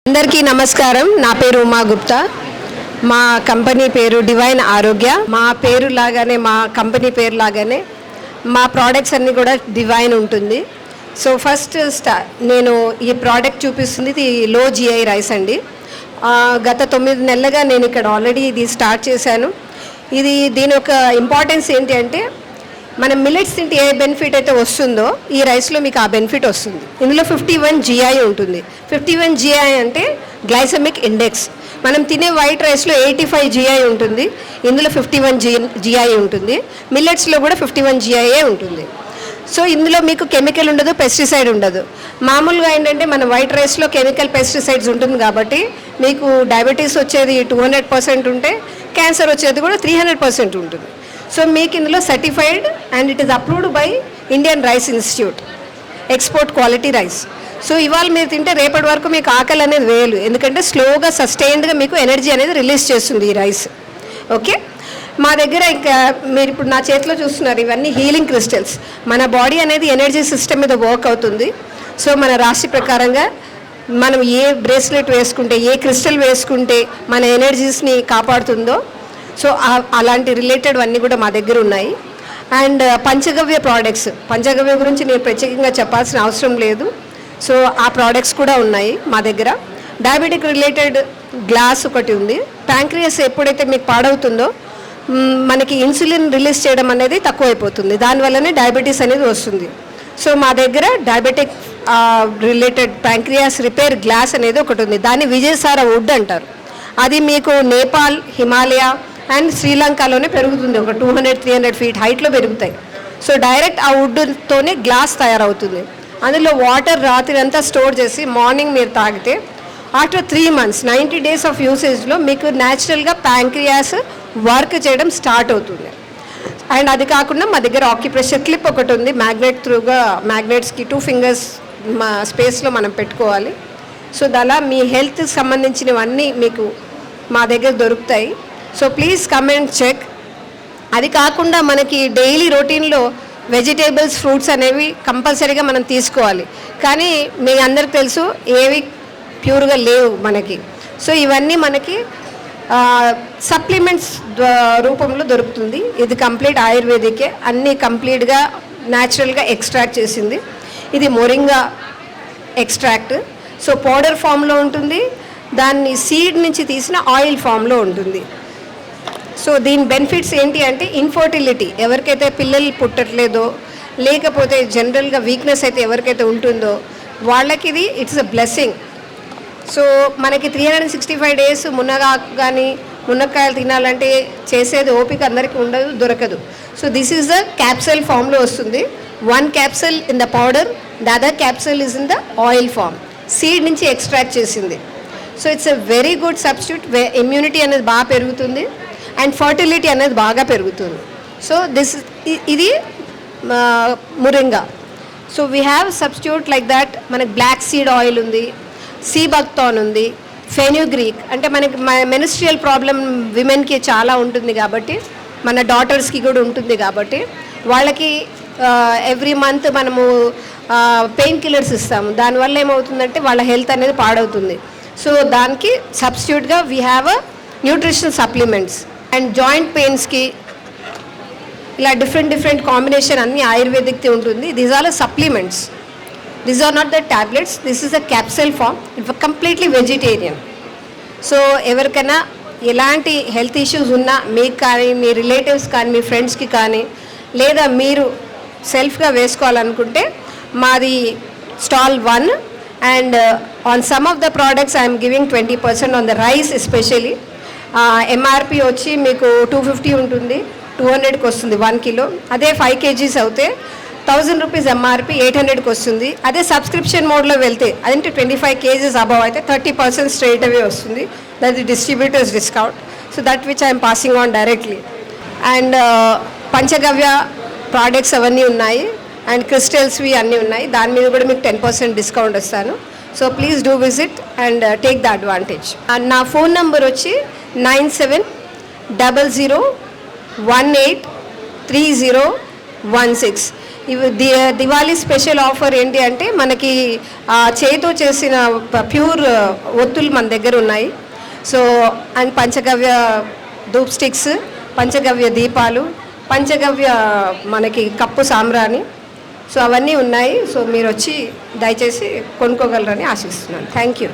అందరికీ నమస్కారం. నా పేరు ఉమా గుప్తా. మా కంపెనీ పేరు డివైన్ ఆరోగ్య. మా పేరు లాగానే, మా కంపెనీ పేరు లాగానే మా ప్రోడక్ట్స్ అన్నీ కూడా డివైన్ ఉంటుంది. సో ఫస్ట్ నేను ఈ ప్రోడక్ట్ చూపిస్తుంది ఇది లో జిఐ రైస్ అండి. గత 9 నెలలుగా నేను ఇక్కడ ఆల్రెడీ ఇది స్టార్ట్ చేశాను. దీని యొక్క ఇంపార్టెన్స్ ఏంటి అంటే, మనం మిల్లెట్స్ తింటే ఏ బెనిఫిట్ అయితే వస్తుందో ఈ రైస్లో మీకు ఆ బెనిఫిట్ వస్తుంది. ఇందులో 51 GI ఉంటుంది. 51 GI అంటే గ్లైసెమిక్ ఇండెక్స్. మనం తినే వైట్ రైస్లో 85 GI ఉంటుంది, ఇందులో 51 GI ఉంటుంది. మిల్లెట్స్లో కూడా 51 GI ఉంటుంది. సో ఇందులో మీకు కెమికల్ ఉండదు, పెస్టిసైడ్ ఉండదు. మామూలుగా ఏంటంటే మన వైట్ రైస్లో కెమికల్ పెస్టిసైడ్స్ ఉంటుంది కాబట్టి మీకు డయాబెటీస్ వచ్చేది 200% ఉంటే క్యాన్సర్ వచ్చేది కూడా 300% ఉంటుంది. సో మీకు ఇందులో certified and it is approved by Indian rice institute, export quality rice. So ఇవాళ మీరు తింటే రేపటి వరకు మీకు ఆకలి అనేది వేయలు, ఎందుకంటే స్లోగా సస్టైన్డ్గా మీకు ఎనర్జీ అనేది రిలీజ్ చేస్తుంది ఈ రైస్. ఓకే, మా దగ్గర ఇంకా మీరు ఇప్పుడు నా చేతిలో చూస్తున్నారు, ఇవన్నీ హీలింగ్ క్రిస్టల్స్. మన బాడీ అనేది ఎనర్జీ సిస్టమ్ మీద వర్క్ అవుతుంది. సో మన రాశి ప్రకారంగా మనం ఏ బ్రేస్లెట్ వేసుకుంటే, ఏ క్రిస్టల్ వేసుకుంటే మన ఎనర్జీస్ని కాపాడుతుందో, సో అలాంటి రిలేటెడ్ అన్నీ కూడా మా దగ్గర ఉన్నాయి. అండ్ పంచగవ్య ప్రోడక్ట్స్, పంచగవ్య గురించి నేను ప్రత్యేకంగా చెప్పాల్సిన అవసరం లేదు. సో ఆ ప్రోడక్ట్స్ కూడా ఉన్నాయి మా దగ్గర. డయాబెటిక్ రిలేటెడ్ గ్లాస్ ఒకటి ఉంది. ప్యాంక్రియాస్ ఎప్పుడైతే మీకు పాడవుతుందో మనకి ఇన్సులిన్ రిలీజ్ చేయడం అనేది తక్కువైపోతుంది, దానివల్లనే డయాబెటీస్ అనేది వస్తుంది. సో మా దగ్గర diabetic related pancreas repair glass అనేది ఒకటి ఉంది. దాన్ని విజయసార వుడ్ అంటారు. అది మీకు నేపాల్, హిమాలయ అండ్ శ్రీలంకలోనే పెరుగుతుంది. ఒక 200-300 ఫీట్ హైట్లో పెరుగుతాయి. సో డైరెక్ట్ ఆ వుడ్తోనే గ్లాస్ తయారవుతుంది. అందులో వాటర్ రాత్రి అంతా స్టోర్ చేసి మార్నింగ్ మీరు తాగితే ఆఫ్టర్ 3 months 90 days ఆఫ్ యూసేజ్లో మీకు న్యాచురల్గా ప్యాంక్రియాస్ వర్క్ చేయడం స్టార్ట్ అవుతుంది. అండ్ అది కాకుండా మా దగ్గర ఆక్యుప్రెషర్ క్లిప్ ఒకటి ఉంది. మ్యాగ్నెట్ త్రూగా మ్యాగ్నెట్స్కి 2 fingers మా స్పేస్లో మనం పెట్టుకోవాలి. సో అలా మీ హెల్త్కి సంబంధించినవన్నీ మీకు మా దగ్గర దొరుకుతాయి. So please come and check. అది కాకుండా మనకి డైలీ రొటీన్లో వెజిటేబుల్స్, ఫ్రూట్స్ అనేవి కంపల్సరీగా మనం తీసుకోవాలి. కానీ మీ అందరికి తెలుసు ఏవి ప్యూర్గా లేవు మనకి. సో ఇవన్నీ మనకి సప్లిమెంట్స్ రూపంలో దొరుకుతుంది. ఇది కంప్లీట్ ఆయుర్వేదికే, అన్నీ కంప్లీట్గా న్యాచురల్గా ఎక్స్ట్రాక్ట్ చేసింది. ఇది మొరింగా ఎక్స్ట్రాక్ట్. సో పౌడర్ ఫామ్లో ఉంటుంది, దాన్ని సీడ్ నుంచి తీసిన ఆయిల్ ఫామ్లో ఉంటుంది. సో దీని బెనిఫిట్స్ ఏంటి అంటే, ఇన్ఫర్టిలిటీ ఎవరికైతే పిల్లలు పుట్టట్లేదో, లేకపోతే జనరల్గా వీక్నెస్ అయితే ఎవరికైతే ఉంటుందో వాళ్ళకి ఇది ఇట్స్ అ బ్లెస్సింగ్. సో మనకి 365 days కానీ మునక్కాయలు తినాలంటే చేసేది ఓపిక అందరికీ ఉండదు, దొరకదు. So this is the capsule ఫామ్లో వస్తుంది. 1 capsule in the powder, the other capsule is in the oil form, seed నుంచి ఎక్స్ట్రాక్ట్ చేసింది. So it's a very good substitute. Immunity అనేది బాగా పెరుగుతుంది అండ్ ఫర్టిలిటీ అనేది బాగా పెరుగుతుంది. సో ఇది moringa. So we have substitute like that. మనకి బ్లాక్ సీడ్ ఆయిల్ ఉంది, సీ బక్థాన్ ఉంది, ఫెన్యూగ్రీక్. అంటే మనకి మెనిస్ట్రియల్ ప్రాబ్లం విమెన్కి చాలా ఉంటుంది కాబట్టి, మన డాటర్స్కి కూడా ఉంటుంది కాబట్టి వాళ్ళకి ఎవ్రీ మంత్ మనము పెయిన్ కిల్లర్స్ ఇస్తాము. దానివల్ల ఏమవుతుందంటే వాళ్ళ హెల్త్ అనేది పాడవుతుంది. సో దానికి సబ్స్టిట్యూట్గా we have a nutritional supplements. And joint పెయిన్స్కి ఇలా డిఫరెంట్ కాంబినేషన్ అన్నీ ఆయుర్వేదిక్ది ఉంటుంది. These are supplements, these are not the tablets, this is a capsule form, it completely vegetarian. So ఎవరికైనా ఎలాంటి హెల్త్ ఇష్యూస్ ఉన్నా, మీకు కానీ, మీ రిలేటివ్స్ కానీ, మీ ఫ్రెండ్స్కి కానీ, లేదా మీరు సెల్ఫ్గా వేసుకోవాలనుకుంటే మాది stall 1. And on some of the products I'm giving 20% on the rice especially. MRP వచ్చి మీకు 250 ఉంటుంది, 200కి వస్తుంది 1 kilo. అదే 5 kgs అవుతే 1000 rupees ఎంఆర్పి, 800కి వస్తుంది. అదే సబ్స్క్రిప్షన్ మోడ్లో వెళ్తే అదంటే 25 kgs అబవ్ అయితే 30% స్ట్రైట్ అవే వస్తుంది. That the distributors discount. So that which I'm passing on directly. And panchagavya products అవన్నీ ఉన్నాయి అండ్ క్రిస్టల్స్వి అన్నీ ఉన్నాయి. దాని మీద కూడా మీకు 10% డిస్కౌంట్ వస్తాను. So please do visit and take the advantage. And నా ఫోన్ నెంబర్ వచ్చి 9700183016. ఇవి దివాళీ స్పెషల్ ఆఫర్ ఏంటి అంటే మనకి చేతితో చేసిన ప్యూర్ ఒత్తులు మన దగ్గర ఉన్నాయి. So and panchagavya dhoop sticks, పంచగవ్య దీపాలు, పంచగవ్య మనకి కప్పు సాంబ్రాణి, సో అవన్నీ ఉన్నాయి. సో మీరు వచ్చి దయచేసి కొనుక్కోగలరని ఆశిస్తున్నాను. Thank you.